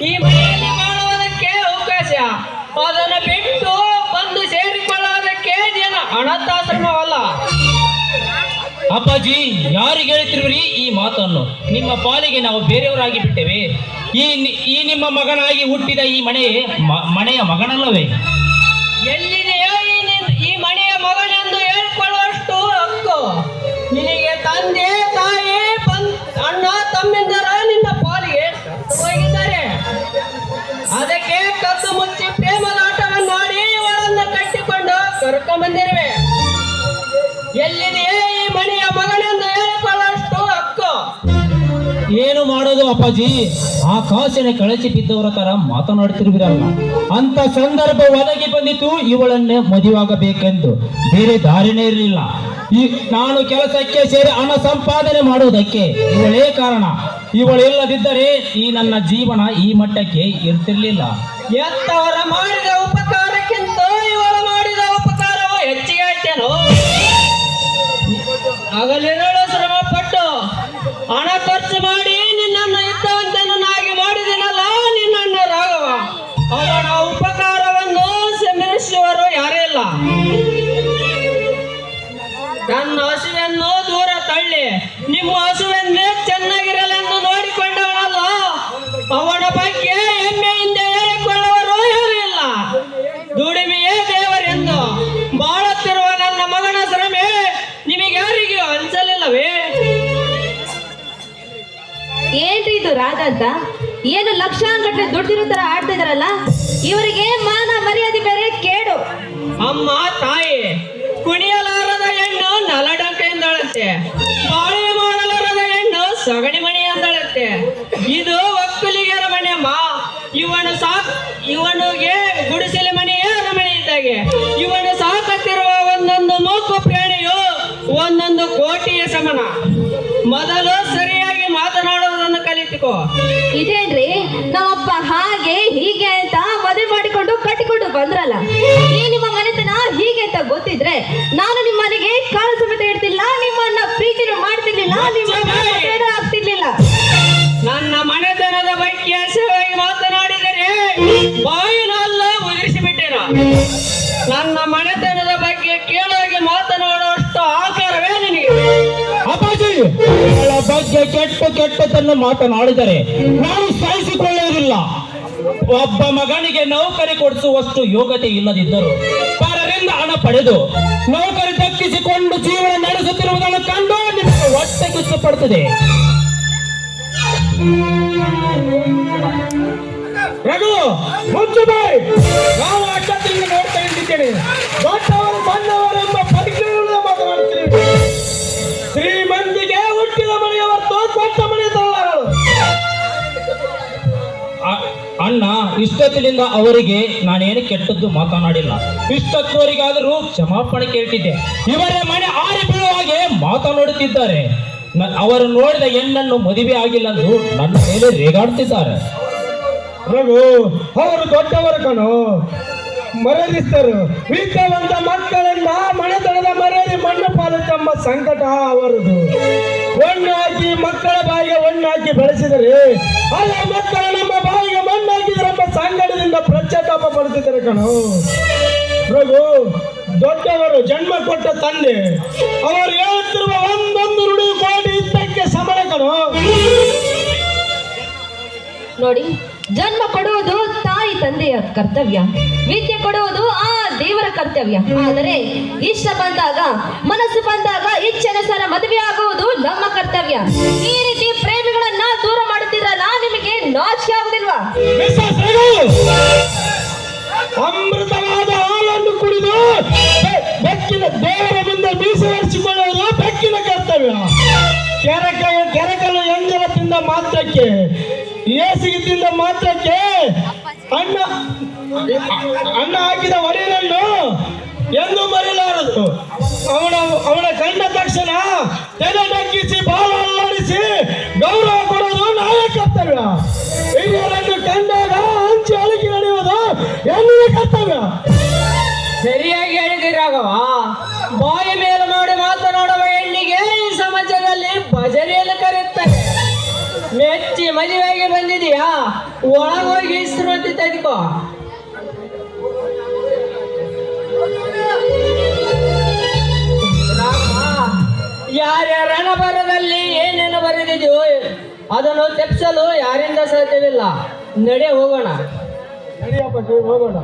ಈ ಮನೆಯಲ್ಲಿ ಮಾಡುವುದಕ್ಕೆ ಅವಕಾಶ. ಅದನ್ನು ಬಿಟ್ಟು ಬಂದು ಸೇರಿಕೊಳ್ಳುವುದಕ್ಕೆ ಜನ ಅನಾಥಾಶ್ರಮವಲ್ಲ. ಅಪ್ಪಾಜಿ, ಯಾರಿಗೆ ಹೇಳ್ತಿರುವಿರಿ ಈ ಮಾತನ್ನು? ನಿಮ್ಮ ಪಾಲಿಗೆ ನಾವು ಬೇರೆಯವರಾಗಿ ಬಿಟ್ಟೆವೆ. ಈ ನಿಮ್ಮ ಮಗನಾಗಿ ಹುಟ್ಟಿದ ಈ ಮನೆಯ ಮಗನಲ್ಲವೇ? ಎಲ್ಲಿದೆಯೋ ಈ ಮನೆಯ ಮಗನೆಂದು ಹೇಳಿಕೊಳ್ಳುವಷ್ಟು ಹಕ್ಕು ನಿನಗೆ ತಂದೆ ತಾಯಿ ಅಣ್ಣ ತಮ್ಮಿಂದರ ನಿನ್ನ ಪಾಲಿಗೆ ಹೋಗಿದ್ದಾರೆ. ಅದಕ್ಕೆ ಕದ್ದು ಮುಚ್ಚಿ ಪ್ರೇಮದಾಟವನ್ನಾಡಿ ಇವಳನ್ನು ಕಟ್ಟಿಕೊಂಡು ಕರ್ಕೊಂಡ್ಬಂದಿರುವೆ. ಎಲ್ಲಿದೆಯೇ ಈ ಮನೆಯ ಮಗನೆಂದು ಹೇಳಿಕೊಳ್ಳುವಷ್ಟು ಹಕ್ಕು? ಏನು ಮಾಡೋದು ಅಪ್ಪಾಜಿ? ಆಕಾಶನ ಕಳಚಿ ಬಿದ್ದವರ ತರ ಮಾತನಾಡುತ್ತಿರುವಿರಲ್ಲ. ಅಂತ ಸಂದರ್ಭ ಒದಗಿ ಬಂದಿತ್ತು ಇವಳನ್ನೇ ಮದುವಾಗಬೇಕೆಂದು. ಬೇರೆ ದಾರಿನೇ ಇರಲಿಲ್ಲ. ನಾನು ಕೆಲಸಕ್ಕೆ ಸೇರಿ ಹಣ ಸಂಪಾದನೆ ಮಾಡುವುದಕ್ಕೆ ಇವಳೇ ಕಾರಣ. ಇವಳಿಲ್ಲದಿದ್ದರೆ ಈ ನನ್ನ ಜೀವನ ಈ ಮಟ್ಟಕ್ಕೆ ಇರ್ತಿರ್ಲಿಲ್ಲ. ಎತ್ತವರ ಮಾಡಿದ ಉಪಕಾರಕ್ಕಿಂತ ಇವಳು ಮಾಡಿದ ಉಪಕಾರವು ಹೆಚ್ಚಿಗೆ ಆಯ್ತೇನೋ? ಹಗಲಿರುಳು ಶ್ರಮ ಪಟ್ಟು ಹಣ ಖರ್ಚು ಮಾಡಿ ನಿನ್ನನ್ನು ಇದ್ದವಂತನಾಗಿ ಮಾಡಿದನಲ್ಲ ನಿನ್ನಣ್ಣ ರಾಘವ. ಅವನ ಉಪಕಾರವನ್ನು ಸ್ಮರಿಸುವರು ಯಾರೇ ಇಲ್ಲ. ನನ್ನ ಹಸುವೆನ್ನು ದೂರ ತಳ್ಳಿ ನಿಮ್ಮ ಹಸುವೆನ್ನೇ ಚೆನ್ನಾಗಿರಲೆಂದು ನೋಡಿಕೊಂಡವನಲ್ಲ. ಅವನ ಬಗ್ಗೆ ಹೆಮ್ಮೆಯಿಂದ ಹೇಳಿಕೊಳ್ಳುವರು ಯಾರೂ ಇಲ್ಲ. ದುಡಿಮೆಯೇ ದೇವರೆಂದು ಬಾಳುತ್ತಿರುವ ನನ್ನ ಮಗನ ಶ್ರಮೆ ನಿಮಗ್ಯಾರಿಗೂ ಅನ್ಸಲಿಲ್ಲವೇ? ಏನ್ರಿ ಇದು ರಾಧ ಅಂತ? ಏನು ಲಕ್ಷಾಂಗಟ್ಟಲೆ ದುಡ್ಡಿರೋ ತರ ಆಡ್ತಾ ಇದಾರಲ್ಲ. ಇವರಿಗೆ ಮಾನ ಮರ್ಯಾದೆ ಬೇರೆ ಕೇಡು. ಅಮ್ಮ ತಾಯಿ, ಕುಣಿಯಲಾರದ ಹೆಣ್ಣು ನಲಡಂಕ ಎಂದಳಂತೆ, ಬಾಳೆ ಮಾಡಲಾರದ ಹೆಣ್ಣು ಸಗಣಿ ಮಣಿ ಎಂದಳಂತೆ. ಇದು ಒಕ್ಕಲಿಗರ ಮನೆಯಮ್ಮ. ಇವನಿಗೆ ಗುಡಿಸಲ ಮನೆಯೇ ಅರಮನೆ ಇದ್ದಾಗೆ. ಇವನು ಸಾಕತ್ತಿರುವ ಒಂದೊಂದು ಮೂಕು ಪ್ರಾಣಿಯು ಒಂದೊಂದು ಕೋಟಿಯ ಸಮನ. ಮೊದಲು ಸರಿಯಾಗಿ ಮಾತನಾಡುವುದನ್ನು ಕಲಿತುಕೋ. ಇದೇನ್ರಿ ನಮ್ಮಪ್ಪ ಹಾಗೆ ಹೀಗೆ ಅಂತ ಮದುವೆ ಮಾಡಿಕೊಂಡು ಕಟ್ಟಿಕೊಂಡು ಬಂದ್ರಲ್ಲ. ಈ ನಿಮ್ಮ ಮನೆತನ ಹೀಗೆ ಅಂತ ಗೊತ್ತಿದ್ರೆ ನಾನು ನಿಮ್ಮ ಮನೆಗೆ ಕಾಲು ಸಮೇತ ಇಡ್ತಿಲ್ಲ, ನಿಮ್ಮನ್ನ ಪ್ರೀತಿನೂ ಮಾಡ್ತಿರ್ಲಿಲ್ಲ, ನಿಮ್ಮ ಆಗ್ತಿರ್ಲಿಲ್ಲ. ನನ್ನ ಮನೆತನದ ಬಗ್ಗೆ ಅಸಹ್ಯವಾಗಿ ಮಾತನಾಡಿದರೆ ಬಾಯಿನಲ್ಲ ಉದುರಿಸಿಬಿಟ್ಟೇನ. ನನ್ನ ಮನೆತನದ ಬಗ್ಗೆ ಕೇಳಾಗಿ ಮಾತನಾಡುವಷ್ಟು ಆಕಾರವೇ ನಿನಗೆ? ಅಪ್ಪಾಜಿ, ಅವಳ ಬಗ್ಗೆ ಕೆಟ್ಟದನ್ನು ಮಾತನಾಡಿದರೆ ನಾನು ಸಹಿಸಿಕೊಳ್ಳುವುದಿಲ್ಲ. ಒಬ್ಬ ಮಗನಿಗೆ ನೌಕರಿ ಕೊಡಿಸುವಷ್ಟು ಯೋಗ್ಯತೆ ಇಲ್ಲದಿದ್ದರು ಪರರಿಂದ ಹಣ ಪಡೆದು ನೌಕರಿ ದಕ್ಕಿಸಿಕೊಂಡು ಜೀವನ ನಡೆಸುತ್ತಿರುವುದನ್ನು ಕಂಡು ನಿಮಗೆ ಹೊಟ್ಟೆ ಕಿಚ್ಚುಪಡುತ್ತದೆ. ರಘು, ಮುಚ್ಚು ಬಾಯ್. ನಾವು ಅಡ್ಡದಿಂದ ನೋಡ್ತಾ ಇದ್ದೇನೆ. ದೊಡ್ಡವರು ಸಣ್ಣವರೆಂಬ ಪರಿಜ್ಞಾನದಿಂದ ಮಾತನಾಡುತ್ತೀವಿ. ಶ್ರೀಮಂತಿಗೆ ಹುಟ್ಟಿದ ಮನೆಯ ಹೊರತು ದೊಡ್ಡ ಮನೆ ತಳ್ಳಗಳು. ಅಣ್ಣ, ಇಷ್ಟೊತ್ತಿನಿಂದ ಅವರಿಗೆ ನಾನೇನು ಕೆಟ್ಟದ್ದು ಮಾತನಾಡಿಲ್ಲ. ಇಷ್ಟೊತ್ತವರಿಗಾದರೂ ಕ್ಷಮಾಪಣೆ ಕೇಳ್ತಿದ್ದೆ. ಇವರೇ ಮನೆ ಆರಿ ಬೀಳುವ ಹಾಗೆ ಮಾತನಾಡುತ್ತಿದ್ದಾರೆ. ಅವರು ನೋಡಿದ ಹೆಣ್ಣನ್ನು ಮದುವೆ ಆಗಿಲ್ಲಂದು ನನ್ನ ಮೇಲೆ ರೇಗಾಡ್ತಿದ್ದಾರೆ. ರಘು, ಅವರು ದೊಡ್ಡವರು ಕಣೋ, ಮರ್ಯಾದಿಸ್ತರು. ವಿದ್ಯಾವಂತ ಮಕ್ಕಳಿಂದ ಮನೆತನದ ಮರ್ಯಾದೆ ಮಣ್ಣು ಪಾಲುತ್ತಮ್ಮ ಸಂಕಟ ಅವರದು. ಒಣ್ಣು ಹಾಕಿ ಮಕ್ಕಳ ಬಾಯಿಗೆ ಒಣ್ಣು ಹಾಕಿ ಬೆಳೆಸಿದರೆ ಅಲ್ಲ ಮಕ್ಕಳು ನಮ್ಮ ಬಾಯಿಗೆ ಮಣ್ಣು ಹಾಕಿದ್ರೆಂಬ ಸಂಕಟದಿಂದ ಪಶ್ಚಾತ್ತಾಪ ಪಡುತ್ತಿದ್ದಾರೆ ಕಣೋ. ರಘು, ದೊಡ್ಡವರು ಜನ್ಮ ಕೊಟ್ಟ ತಂದೆ. ಅವರು ಹೇಳುತ್ತಿರುವ ಒಂದೊಂದು ನುಡಿ ಕೋಟಿ ಇದ್ದಕ್ಕೆ ಸಮಯ ಕಣೋ. ನೋಡಿ, ಜನ್ಮ ಕೊಡುವುದು ತಾಯಿ ತಂದೆಯ ಕರ್ತವ್ಯ, ವಿದ್ಯೆ ಕೊಡುವುದು ಆ ದೇವರ ಕರ್ತವ್ಯ. ಆದರೆ ಇಷ್ಟ ಬಂದಾಗ, ಮನಸ್ಸು ಬಂದಾಗ ಇಚ್ಛೆನುಸಾರ ಮದುವೆ ಆಗುವುದು ನಮ್ಮ ಕರ್ತವ್ಯ. ಈ ರೀತಿ ಪ್ರೇಮಿಗಳನ್ನ ದೂರ ಮಾಡುತ್ತಿರಲ್ಲ, ನಿಮಗೆ ನಾಚಿಕೆ ಆಗುದಿಲ್ವಾ? ಅಮೃತವಾದ ಹಾಲನ್ನು ಕುಡಿದು ಬೆಕ್ಕಿನ ದೇವರ ಮುಂದೆ ಮೀಸಲಿರಿಸಿಕೊಳ್ಳುವುದು ಬೆಕ್ಕಿನ ಕರ್ತವ್ಯ. ಕೆರಕಲು ಎಂಜಲ ತಿಂದ ಮಾತ್ರಕ್ಕೆ, ಏಸಿಗೆ ತಿಂದ ಮಾತ್ರಕ್ಕೆ ಅನ್ನ ಹಾಕಿದ ಒಡೆಯನನ್ನು ಎಂದು ಮರೆಯಲಾರದು. ಅವನ ಕಂಡ ತಕ್ಷಣ ತಲೆ ಡಕ್ಕಿಸಿ ಬಾಲ ಅಲ್ಲಾಡಿಸಿ ಗೌರವ ಕೊಡೋದು ನಾವೇ ಕರ್ತವ್ಯ. ಹಿರಿಯರನ್ನು ಕಂಡಾಗ ಹಂಚಿ ಅಳಿಕೆ ನಡೆಯುವುದು ಎನ್ನುವ ಕರ್ತವ್ಯ. ಸರಿಯಾಗಿ ಹೇಳಿದಿರಾಗವ. ಬಾಯಿ ಮೇಲೆ ಮಾಡಿ ಮಾತನಾಡುವ ಹೆಣ್ಣಿಗೆ ಈ ಸಮಾಜದಲ್ಲಿ ಭಜನೆಯಲ್ಲಿ ಕರೆಯುತ್ತಾರೆ. ಮೆಚ್ಚಿ ಪ್ರೇಮಿಸಿ ಮದುವೆಗೆ ಬಂದಿದೀಯಾ, ಒಳಗೋಗಿ ವಿಶ್ರಾಂತಿ ತೆಗೆದುಕೋ. ಯಾರ್ಯಾರ ರಣಭರದಲ್ಲಿ ಏನೇನು ಬರೆದಿದೆಯೋ ಅದನ್ನು ತೆಪ್ಸಲು ಯಾರಿಂದ ಸಾಧ್ಯವಿಲ್ಲ. ನಡೆ ಹೋಗೋಣ. ನಡಿಯಪ್ಪ ಹೋಗೋಣ.